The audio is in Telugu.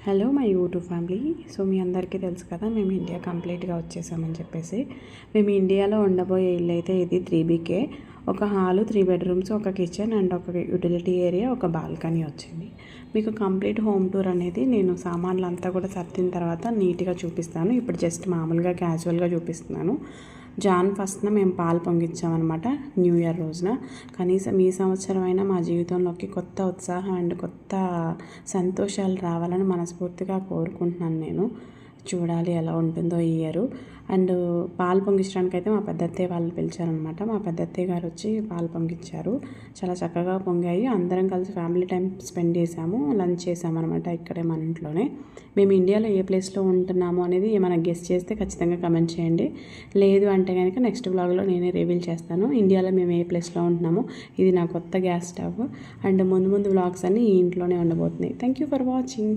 Hello my YouTube family. So మీ అందరికీ తెలుసు కదా, మేము ఇండియా కంప్లీట్గా వచ్చేసామని చెప్పేసి. మేము ఇండియాలో ఉండబోయే ఇల్లు అయితే ఇది 3BK. ఒక హాలు, 3 బెడ్రూమ్స్, ఒక కిచెన్ అండ్ ఒక యూటిలిటీ ఏరియా, ఒక బాల్కనీ వచ్చింది. మీకు కంప్లీట్ హోమ్ టూర్ అనేది నేను సామాన్లు అంతా కూడా సర్దిన తర్వాత నీట్గా చూపిస్తాను. ఇప్పుడు జస్ట్ మామూలుగా క్యాజువల్గా చూపిస్తున్నాను. జాన్ 1న మేము పాలు పొంగిచ్చామన్నమాట, న్యూ ఇయర్ రోజున. కనీసం ఈ సంవత్సరం అయినా మా జీవితంలోకి కొత్త ఉత్సాహం అండ్ కొత్త సంతోషాలు రావాలని మనస్ఫూర్తిగా కోరుకుంటున్నాను నేను. చూడాలి ఎలా ఉంటుందో ఈ ఇయర్. అండ్ పాలు పొంగించడానికి అయితే మా పెద్దత్తయ్య వాళ్ళు పిలిచారనమాట. మా పెద్దత్తయ్య గారు వచ్చి పాలు పొంగించారు. చాలా చక్కగా పొంగాయి. అందరం కలిసి ఫ్యామిలీ టైం స్పెండ్ చేసాము, లంచ్ చేసామన్నమాట ఇక్కడే మన ఇంట్లోనే. మేము ఇండియాలో ఏ ప్లేస్లో ఉంటున్నాము అనేది ఏమైనా గెస్ట్ చేస్తే ఖచ్చితంగా కమెంట్ చేయండి. లేదు అంటే కనుక నెక్స్ట్ వ్లాగ్లో నేనే రివీల్ చేస్తాను ఇండియాలో మేము ఏ ప్లేస్లో ఉంటున్నాము. ఇది నా కొత్త గ్యాస్ స్టవ్. అండ్ ముందు వ్లాగ్స్ అన్నీ ఈ ఇంట్లోనే ఉండబోతున్నాయి. Thank you for watching.